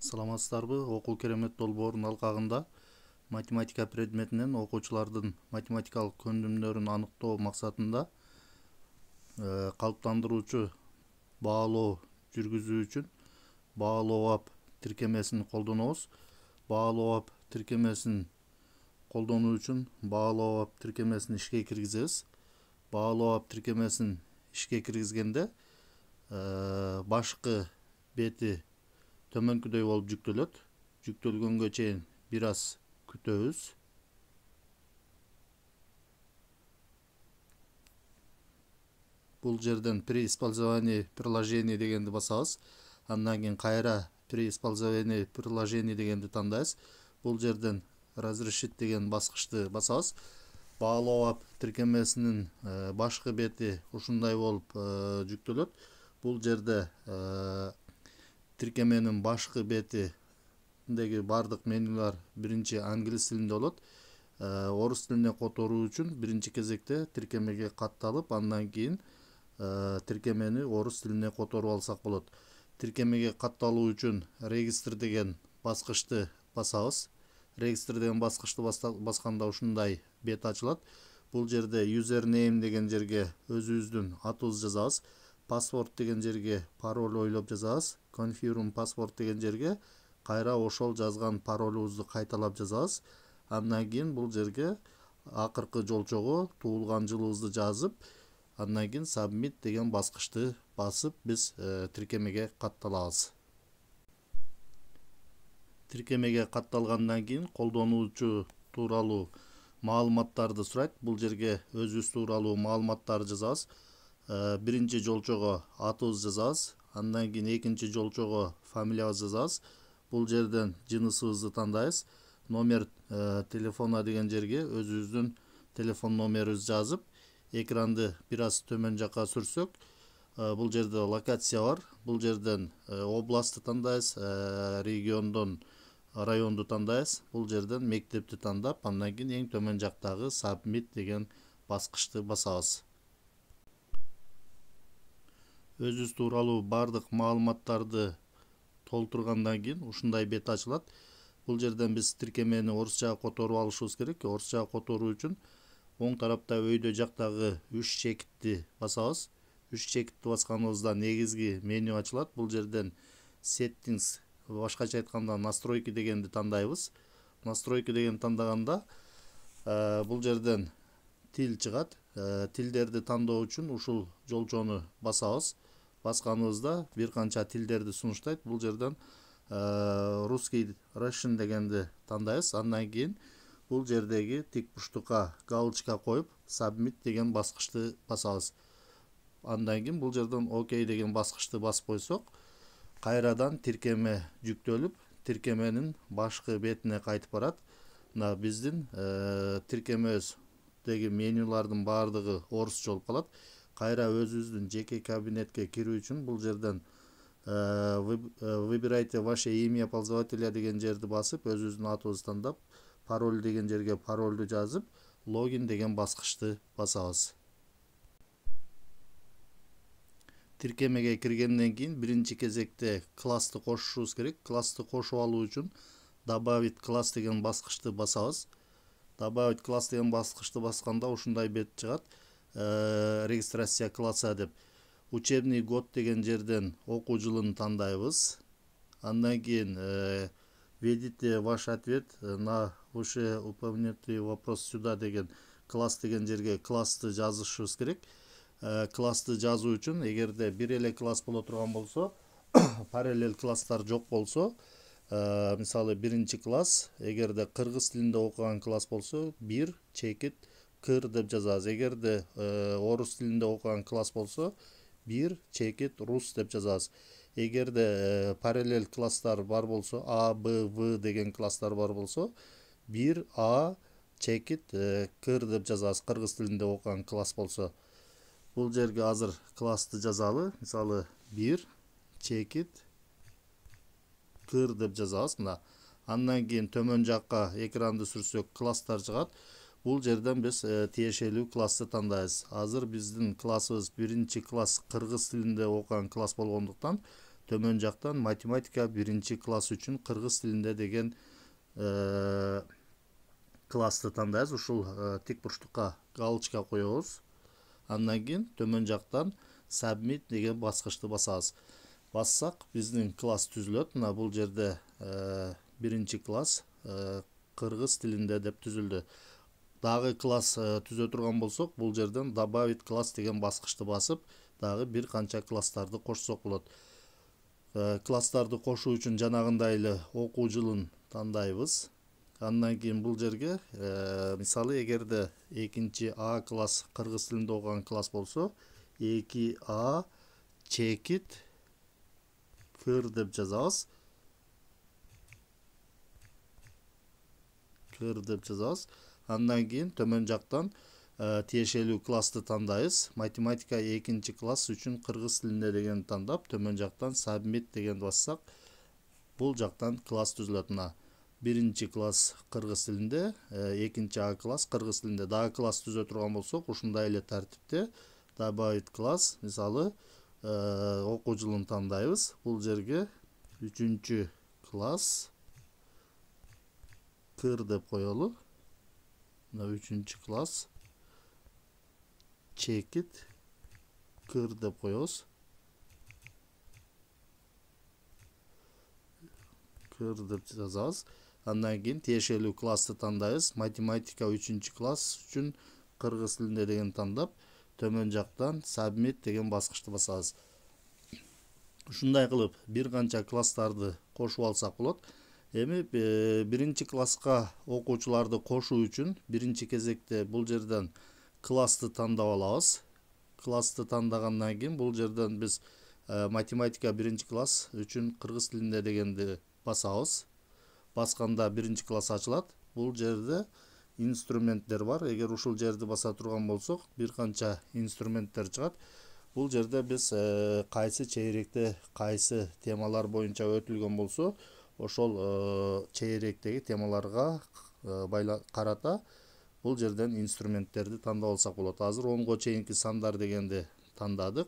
Саламатсыздарбы? Окуу керемет долбоорунун алкагында математика предметинен окуучулардын математикалык көндүмдөрүн аныктоо максатында калыптандыруучу баалоо жүргүзүү үчүн баалоо ап тиркемесин колдонобуз. Баалоо ап тиркемесин колдонуу үчүн баалоо ап тиркемесин ишке киргизебиз. Баалоо ап тиркемесин ишке киргизгенде башкы бети төмөнкүдөй болуп жүктөлөт. Жүктөлгөнгө чейин бир аз күтөбүз. Бул жерден при использовании приложений дегенди басабыз. Андан кийин кайра при использовании приложений дегенди тандайбыз. Бул жерден разрешить деген баскычты басабыз. Баалоо ап тиркемесинин башкы бети ушундай болуп жүктөлөт. Бул жерде тиркеменин башкы бетиндеги бардык менюлар биринчи англис тилинде болот. Орус тилине которуу үчүн биринчи кезекте тиркемеге катталып, андан кийин тиркемени орус тилине которуп алсак болот. Тиркемеге катталуу үчүн регистр деген баскычты басабыз. Регистр деген баскычты басканда ушундай бет ачылат. Бул жерде username деген жерге өзүбүздүн атыбызды жазабыз. Паспорт деген жерге пароль ойлоп жазабыз. Confirm паспорт деген жерге кайра ошол жазган паролубузду кайталап жазабыз. Андан кийин бул жерге акыркы жолчого туулган жылыбызды жазып, андан кийин submit деген баскычты басып, биз тиркемеге катталабыз. Тиркемеге катталгандан кийин колдонуучу тууралуу маалыматтарды сурайт. Бул жерге өзүбүз тууралуу маалыматтарды жазабыз. Биринчи жолчого атыбызды жазабыз. Андан кийин экинчи жолчого фамилиябызды жазабыз. Бул жерден жынысыбызды тандайбыз. Номер телефона деген жерге өзүбүздүн телефон номерибизди жазып, экранды бир аз төмөн жакка сүрсөк, бул жерде локация бар. Бул жерден областты тандайбыз, региондон районду тандайбыз. Бул жерден мектепти тандап, андан кийин эң төмөн жактагы submit деген баскычты басабыз. Өзүбүз тууралуу бардык маалыматтарды толтургандан кийин ушундай бет ачылат. Бул жерден биз тиркемени орусчага которуп алышыбыз керек. Орусчага которуу үчүн оң тарапта өйдө жактагы 3 чекитти басабыз. 3 чекитти басканыбызда негизги меню ачылат. Бул жерден settings, башкача айтканда настройки дегенди тандайбыз. Настройки дегенди тандаганда бул жерден тил чыгат. Тилдерди тандоо үчүн ушул жолчону басабыз. Басканыбызда бир канча тилдерди сунуштайт. Бул жерден русский Russian дегенди тандайбыз. Андан кийин бул жердеги тик буштукка галочка коюп, submit деген баскычты басабыз. Андан кийин бул жерден OK деген баскычты басып койсок, кайрадан тиркеме жүктөлүп, тиркеменин башкы бетине кайтып барат. Мына биздин тиркемебиздеги менюлардын бардыгы орусча болуп калат. Кайра өзүбүздүн жеке кабинетке кирүү үчүн бул жерден выбирайте ваше имя пользователя деген жерди басып, өзүбүздүн атыбызды тандап, пароль деген жерге паролду жазып, логин деген баскычты басабыз. Тиркемеге киргенден кийин биринчи кезекте классты кошушубуз керек. Классты кошуп алуу үчүн добавить класс деген баскычты басабыз. Добавить класс деген баскычты басканда ушундай бет чыгат. Регистрация класса деп. Учебный год деген жерден окуу жылын тандайбыз. Андан кийин введите ваш ответ на выше упомянутый вопрос сюда деген класс деген жерге классты жазышыбыз керек. Классты жазуу үчүн эгерде бир эле класс боло турган болсо, параллель класстар жок болсо, мисалы биринчи класс, эгерде кыргыз тилинде окуган класс болсо, 1 чекит кыр деп жазабыз. Эгерде орус тилинде окуган класс болсо, 1 чекит рус деп жазабыз. Эгерде параллель класстар бар болсо, А, Б, В деген класстар бар болсо, 1 А чекит кыр деп жазабыз. Кыргыз тилинде окуган класс болсо. Бул жерге азыр классты жазалы. Мисалы 1 чекит кыр деп жазабыз. Мына. Андан кийин төмөн жакка экранды сүрсөк, класстар чыгат. Бул жерден биз тиешелүү классты тандайбыз. Азыр биздин классыбыз биринчи класс кыргыз тилинде окуган класс болгондуктан төмөн жактан математика 1-класс үчүн кыргыз тилинде деген классты тандайбыз. Ушул тик бурчтукка галочка коебуз. Андан кийин төмөн жактан submit деген баскычты басабыз. Бассак биздин класс түзүлөт. Мына бул жерде 1-класс кыргыз тилинде деп түзүлдү. Дагы класс түзө турган болсок, бул жерден добавить класс деген баскычты басып, дагы бир канча класстарды кошсок болот. Класстарды кошуу үчүн жанагындай эле окуу жылын тандайбыз. Андан кийин бул жерге мисалы эгерде 2А класс кыргыз тилинде окуган класс болсо, 2А чекит кыр деп жазабыз. Кыр деп жазабыз. Андан кийин төмөн жактан тиешелүү классты тандайбыз. Математика 2-класс үчүн кыргыз тилинде деген тандап, төмөн жактан submit деген бассак, бул жактан класс түзүлөт. Мына 1-класс кыргыз тилинде, 2А класс кыргыз тилинде. Дагы класс түзө турган болсок, ушундай эле тартипте добавить класс, мисалы окуу жылын тандайбыз. Бул жерге 3-класс кыр деп коелу. Мына 3-класс чекит кыр деп коебуз. Кыр деп жазабыз. Андан кийин тиешелүү классты тандайбыз. Математика 3-класс үчүн кыргыз тилинде деген тандап, төмөн жактан submit деген баскычты басабыз. Ушундай кылып бир канча класстарды кошуп алсак болот. Эми 1-класска окуучуларды кошуу үчүн биринчи кезекте бул жерден классты тандап алабыз. Классты тандагандан кийин бул жерден биз математика 1-класс үчүн кыргыз тилинде дегенди басабыз. Басканда 1-класс ачылат. Бул жерде инструменттер бар. Эгер ушул жерди баса турган болсок, бир канча инструменттер чыгат. Бул жерде биз кайсы чейректе кайсы темалар боюнча өтүлгөн болсо, ошол чейректеги темаларга карата бул жерден инструменттерди тандап алсак болот. Азыр 10го чейинки сандар дегенди тандадык.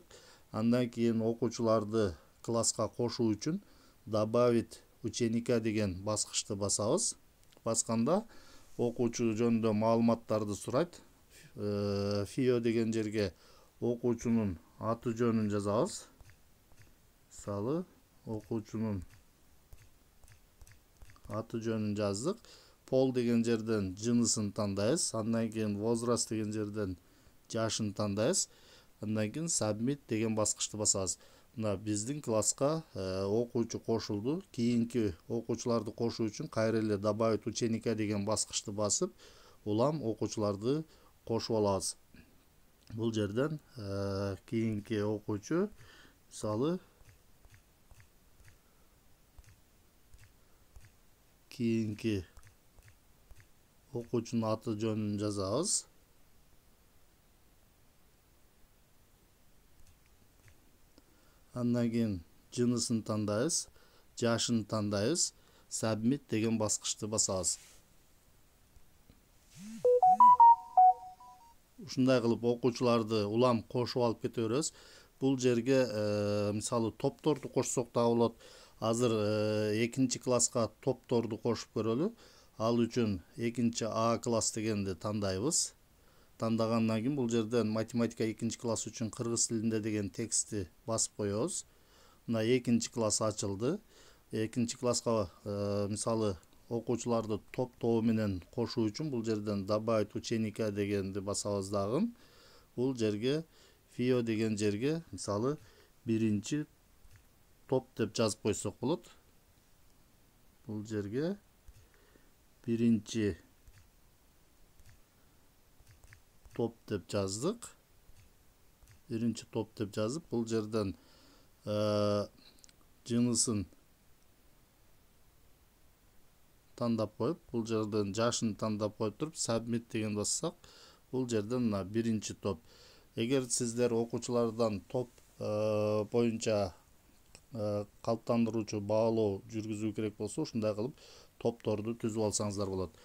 Андан кийин окуучуларды класска кошуу үчүн добавить ученика деген баскычты басабыз. Басканда окуучу жөнүндө маалыматтарды сурайт. Фио деген жерге окуучунун аты жөнүн жазабыз. Мисалы, окуучунун аты жөнүн жаздык. Пол деген жерден жынысын тандайбыз. Андан кийин возраст деген жерден жашын тандайбыз. Андан кийин submit деген баскычты басабыз. Мына биздин класска окуучу кошулду. Кийинки окуучуларды кошуу үчүн кайра эле добавить ученика деген баскычты басып, улам окуучуларды кошуп алабыз. Бул жерден кийинки окуучу, мисалы, кийинки окуучунун аты жөнүн жазабыз. Андан кийин жынысын тандайбыз, жашын тандайбыз, submit деген баскычты басабыз. Ушундай кылып окуучуларды улам кошуп алып кете беребиз. Бул жерге мисалы топторду кошсок да болот. Азыр 2-класска топторду кошуп көрөлү. Ал үчүн 2А класс дегенди тандайбыз. Тандагандан кийин бул жерден математика 2-класс үчүн кыргыз тилинде деген текстти басып коебуз. Мына 2-класс ачылды. 2-класска мисалы окуучуларды топ менен кошуу үчүн бул жерден добавить ученика дегенди басабыз дагы. Бул жерге фио деген жерге мисалы 1 топ деп жазып койсок болот. Бул жерге 1 топ деп жаздык. 1 топ деп жазып, бул жерден жынысын тандап коюп, бул жерден жашын тандап коюп туруп, submit деген бассак, бул жерден мына 1 топ. Эгер сиздер окуучулардан топ боюнча калыптандыруучу баалоо жүргүзүү керек болсо, ушундай кылып топторду түзүп алсаңыздар болот.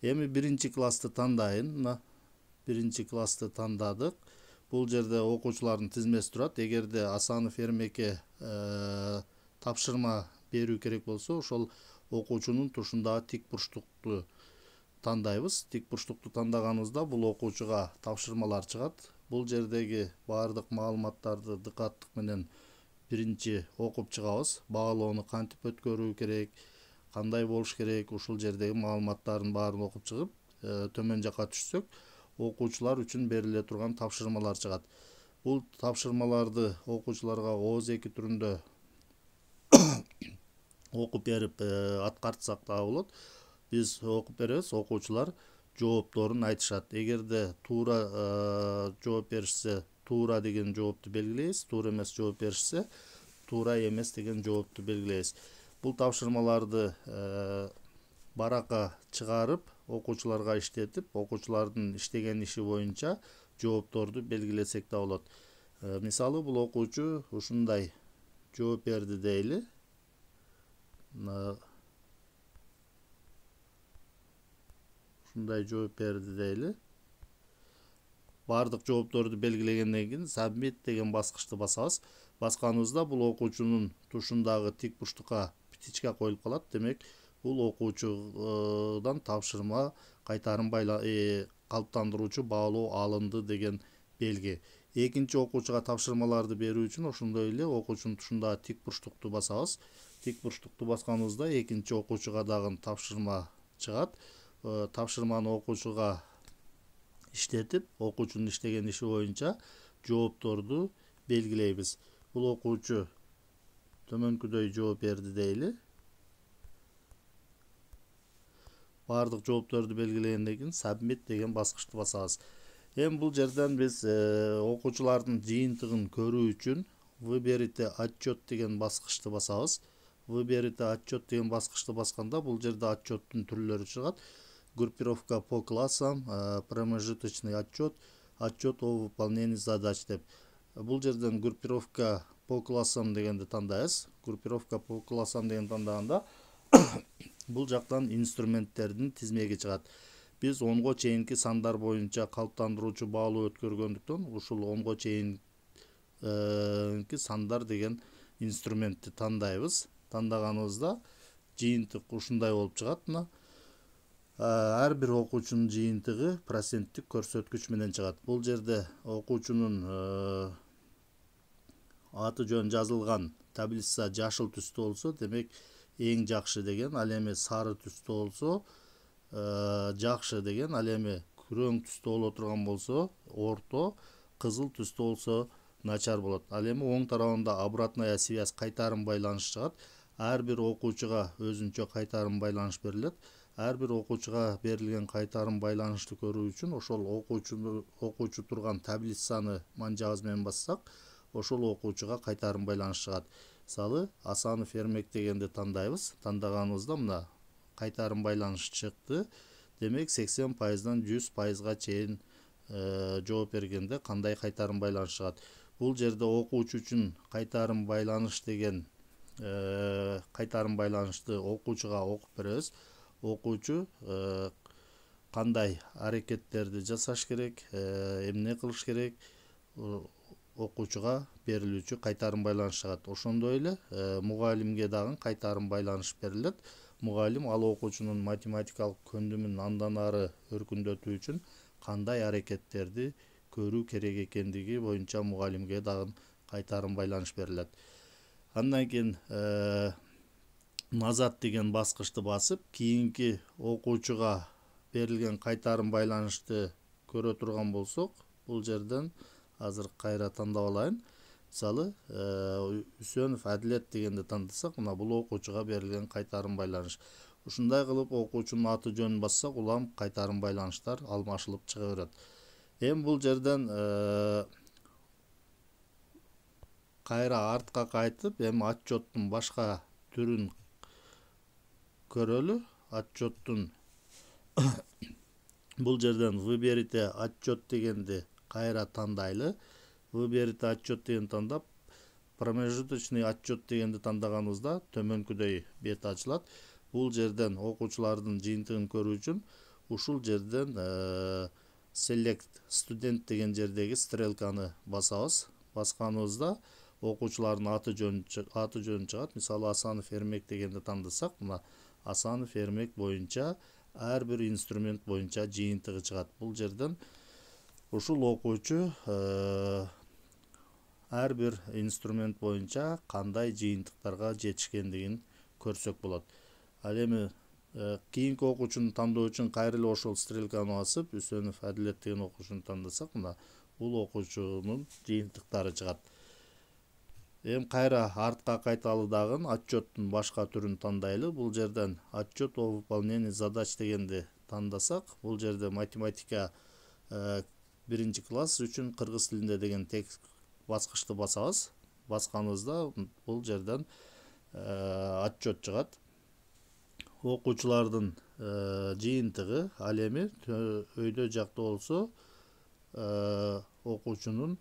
Эми 1-классты тандайын. Мына 1-классты тандадык. Бул жерде окуучулардын тизмеси турат. Эгерде Асанов Эрмекке тапшырма берүү керек болсо, ошол окуучунун тушундагы тик бурчтукту тандайбыз. Тик бурчтукту тандаганыбызда бул окуучуга тапшырмалар чыгат. Бул жердеги баардык маалыматтарды дыкаттык менен биринчи окуп чыгабыз. Баалоону кантип өткөрүү керек, кандай болуш керек, ушул жердеги маалыматтардын баарын окуп чыгып, төмөн жака түшсөк, окуучулар үчүн бериле турган тапшырмалар чыгат. Бул тапшырмаларды окуучуларга ооз-эки түрүндө окуп берип аткартсак да болот. Биз окуп беребиз, окуучулар жоопторун айтышат. Эгерде туура жооп беришсе, туура деген жоопту белгилейбиз, туура эмес жооп беришсе, туура эмес деген жоопту белгилейбиз. Бул тапшырмаларды баракка чыгарып, окуучуларга иштетип, окуучулардын иштеген иши боюнча жоопторду белгилесек да болот. Мисалы, бул окуучу ушундай жооп берди дейли. Ушундай жооп берди дейли. Бардык жоопторду белгилегенден кийин submit деген баскычты басабыз. Басканыбызда бул окуучунун тушундагы тик бурчтукка птичка коюлуп калат. Демек, бул окуучудан тапшырма кайтарым калыптандыруучу баалоо алынды деген белги. Экинчи окуучуга тапшырмаларды берүү үчүн ошондой эле окуучунун тушундагы тик бурчтукту басабыз. Тик бурчтукту басканыбызда экинчи окуучуга дагы тапшырма чыгат. Тапшырманы окуучуга иштетип, окуучунун иштеген иши боюнча жоопторду белгилейбиз. Бул окуучу төмөнкүдөй жооп берди дейли. Бардык жоопторду белгилегенден кийин submit деген баскычты басабыз. Эми бул жерден биз окуучулардын жыйынтыгын көрүү үчүн выберите отчет деген баскычты басабыз. Выберите отчет деген баскычты басканда бул жерде отчеттун түрлөрү чыгат. Группировка по классам, промежуточный отчет, отчет о выполнении задач деп. Бул жерден группировка по классам дегенди тандайбыз. Группировка по классам деген тандаганда бул жактан инструменттердин тизмеги чыгат. Биз 10го чейинки сандар боюнча калыптандыруучу баалоо өткөргөндүктөн ушул 10го чейинки сандар деген инструментти тандайбыз. Тандаганыбызда жыйынтык ушундай болуп чыгат. Ар бир окуучунун жыйынтыгы проценттик көрсөткүч менен чыгат. Бул жерде окуучунун аты жөн жазылган таблица жашыл түстө болсо, демек эң жакшы деген, ал эми сары түстө болсо жакшы деген, ал эми күрөң түстө боло турган болсо орто, кызыл түстө болсо начар болот. Ал эми оң тарабында обратная связь, кайтарым байланыш чыгат. Ар бир окуучуга өзүнчө кайтарым байланыш берилет. Ар бир окуучуга берилген кайтарым байланышты көрүү үчүн ошол окуучу турган таблицаны манжабыз менен бассак, ошол окуучуга кайтарым байланыш чыгат. Мисалы, Асанов Эрмек дегенди тандайбыз. Тандаганыбызда мына кайтарым байланыш чыкты. Демек 80%дан 100%га чейин жооп бергенде кандай кайтарым байланыш чыгат. Бул жерде окуучу үчүн кайтарым байланыш деген кайтарым байланышты окуучуга окуп беребиз. Окуучу кандай аракеттерди жасаш керек, эмне кылыш керек, окуучуга берилүүчү кайтарым байланыш чыгат. Ошондой эле мугалимге дагы кайтарым байланыш берилет. Мугалим ал окуучунун математикалык көндүмүн андан ары өркүндөтүү үчүн кандай аракеттерди көрүү керек экендиги боюнча мугалимге дагы кайтарым байланыш берилет. Андан кийин назад деген баскычты басып, кийинки окуучуга берилген кайтарым байланышты көрө турган болсок, бул жерден азыр кайра тандап алайын. Мисалы, Үсөнов Адилет дегенди тандасак, мына бул окуучуга берилген кайтарым байланыш. Ушундай кылып окуучунун аты жөнүн бассак, улам кайтарым байланыштар алмашылып чыга берет. Эми бул жерден кайра артка кайтып, эми отчеттун башка түрүн көрөлү. Отчеттун бул жерден выберите отчет дегенди кайра тандайлы. Выберите отчет деген тандап, промежуточный отчет дегенди тандаганыбызда төмөнкүдөй бет ачылат. Бул жерден окуучулардын жыйынтыгын көрүү үчүн ушул жерден select student деген жердеги стрелканы басабыз. Басканыбызда окуучулардын аты жөнү чыгат. Мисалы Асанов Эрмек дегенди тандасак, мына Асанов Эрмек боюнча ар бир инструмент боюнча жыйынтыгы чыгат. Бул жерден ушул окуучу ар бир инструмент боюнча кандай жыйынтыктарга жетишкендигин көрсөк болот. Ал эми кийинки окуучуну тандоо үчүн кайра эле ошол стрелканы басып, Үсөнов Адилет деген окуучуну тандасак, мына бул окуучунун жыйынтыктары чыгат. Эми кайра артка кайталы дагы отчеттун башка түрүн тандайлы. Бул жерден отчет о выполнении задач дегенди тандасак, бул жерде математика 1-класс үчүн кыргыз тилинде деген текст баскычты басабыз. Басканыбызда бул жерден отчет чыгат. Окуучулардын жыйынтыгы, ал эми өйдө жакта болсо окуучунун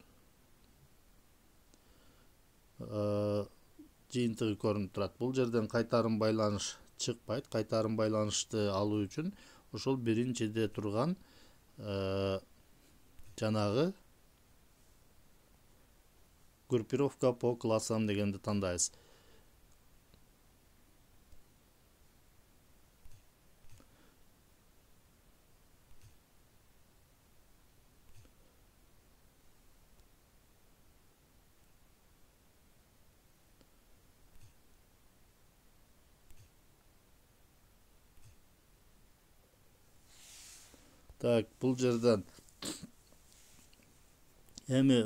жыйынтыгы көрүнүп турат. Бул жерден кайтарым байланыш чыкпайт. Кайтарым байланышты алуу үчүн ошол биринчиде турган жанагы группировка по классам дегенди тандайбыз. Так, бул жерден эми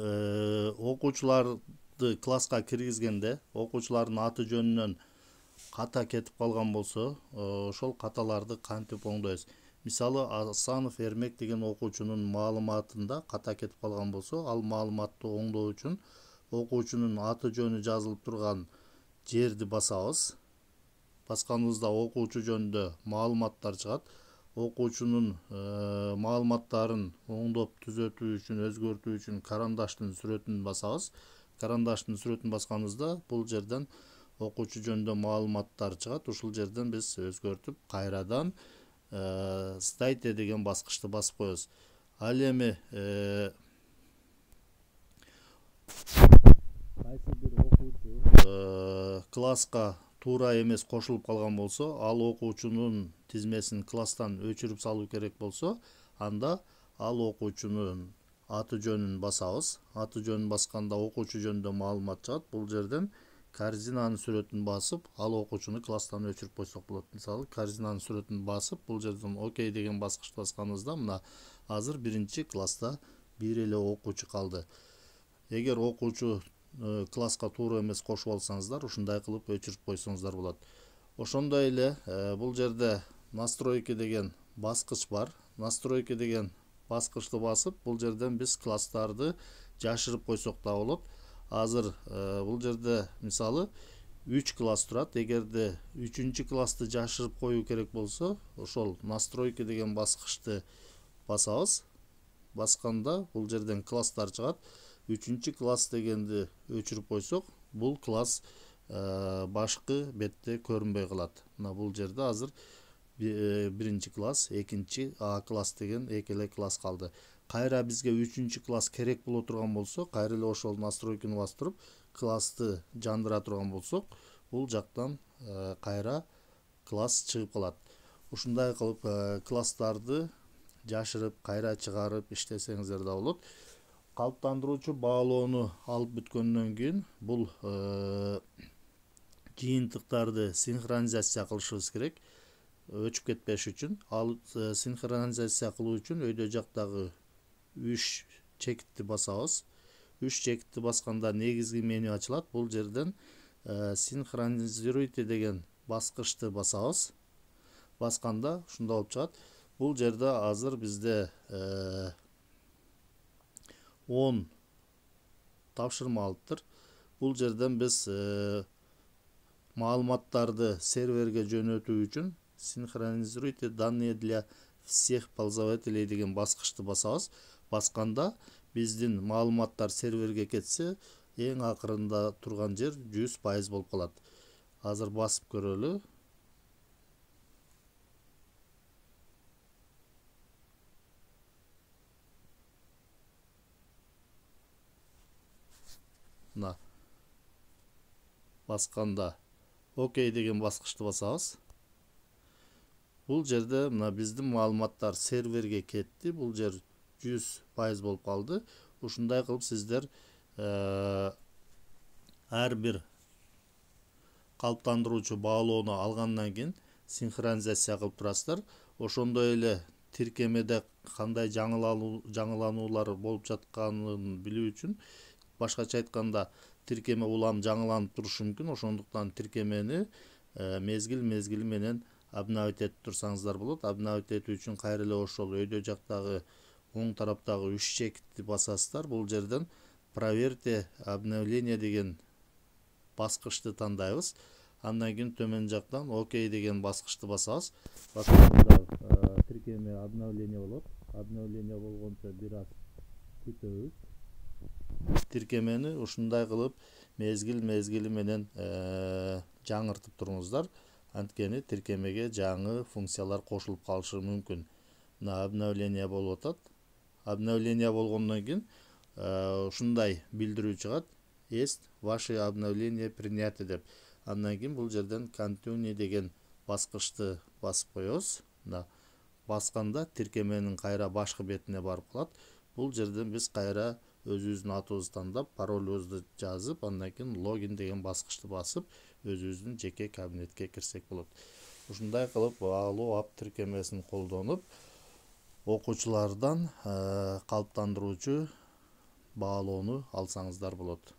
окуучуларды класска киргизгенде окуучулардын аты жөнүнөн ката кетип калган болсо, ошол каталарды кантип оңдойбуз? Мисалы, Асанов Эрмек деген окуучунун маалыматында ката кетип калган болсо, ал маалыматты оңдоо үчүн окуучунун аты жөнү жазылып турган жерди басабыз. Басканыбызда окуучу жөнүндө маалыматтар чыгат. Окуучунун маалыматтарын оңдоп түзөтүү үчүн, өзгөртүү үчүн карандаштын сүрөтүн басабыз. Карандаштын сүрөтүн басканыбызда бул жерден окуучу жөнүндө маалыматтар чыгат. Ушул жерден биз өзгөртүп кайрадан стайте деген баскычты басып коебуз. Ал эми кайсы бир окуучу класска туура эмес кошулуп калган болсо, ал окуучунун тизмесин класстан өчүрүп салуу керек болсо, анда ал окуучунун аты жөнүн басабыз. Аты жөнүн басканда окуучу жөнүндө маалымат чыгат. Бул жерден корзинанын сүрөтүн басып, ал окуучуну класстан өчүрүп койсок болот. Мисалы, корзинанын сүрөтүн басып, бул жерден окей деген баскычты басканыбызда, мына азыр 1-класста бир эле окуучу калды. Эгер окуучу класска туура эмес кошуп алсаңыздар, ушундай кылып өчүрүп койсоңуздар болот. Ошондой эле бул жерде настройки деген баскыч бар. Настройки деген баскычты басып, бул жерден биз класстарды жашырып койсок да болот. Азыр бул жерде мисалы 3 класс турат. Эгерде 3-классты жашырып коюу керек болсо, ошол настройки деген баскычты басабыз. Басканда бул жерден класстар чыгат. 3-класс дегенди өчүрүп койсок, бул класс башкы бетте көрүнбөй калат. Мына бул жерде азыр 1-класс, 2 класс деген эки эле класс калды. Кайра бизге 3-класс керек боло турган болсо, кайра эле ошол настройканы бастырып, классты жандыра турган болсок, бул жактан кайра класс чыгып калат. Ушундай кылып класстарды жашырып, кайра чыгарып иштесеңиздер да болот. Калыптандыруучу баалоону алып бүткөндөн кийин бул жыйынтыктарды синхронизация кылышыбыз керек, өчүп кетпеш үчүн. Ал синхронизация кылуу үчүн өйдө жактагы 3 чекитти басабыз. 3 чекитти басканда негизги меню ачылат. Бул жерден синхронизируйте деген баскычты басабыз. Басканда ушундай болуп чыгат. Бул жерде азыр бизде 10 тапшырма алыптыр. Бул жерден биз маалыматтарды серверге жөнөтүү үчүн синхронизируйте данные для всех пользователей деген баскычты басабыз. Басканда биздин маалыматтар серверге кетсе, эң акырында турган жер 100% болуп калат. Азыр басып көрөлү. мына басканда окей деген баскычты басабыз. Бул жерде мына биздин маалыматтар серверге кетти. Бул жер 100% болуп калды. Ушундай кылып сиздер ар бир калыптандыруучу баалоону алгандан кийин синхронизация кылып турасыздар. Ошондой эле тиркемеде кандай жаңылануулар болуп жатканын билүү үчүн, башкача айтканда, тиркеме улам жаңыланып турушу мүмкүн. Ошондуктан тиркемени мезгил менен обновить этип турсаңыздар болот. Обновить этүү үчүн кайра эле ошол өйдө жактагы оң тараптагы 3 чекитти басасыздар. Бул жерден проверьте обновление деген баскычты тандайбыз. Андан кийин төмөн жактан окей деген баскычты басабыз. Басканда тиркеме обновление болот. Обновление болгончо бир аз күтөбүз. Тиркемени ушундай кылып мезгил менен жаңыртып туруңуздар. Анткени тиркемеге жаңы функциялар кошулуп калышы мүмкүн. Мына обновление болуп атат. Обновление болгондон кийин ушундай билдирүү чыгат. Есть ваши обновления приняты деп. Андан кийин бул жерден continue деген баскычты басып коебуз. Мына басканда тиркеменин кайра башкы бетине барып калат. Бул жерден биз кайра өзүбүздүн атыбызды тандап, паролубузду жазып, андан кийин логин деген баскычты басып, өзүбүздүн жеке кабинетке кирсек болот. Ушундай кылып баалоо ап тиркемесин колдонуп, окуучулардан калыптандыруучу баалоону алсаңыздар болот.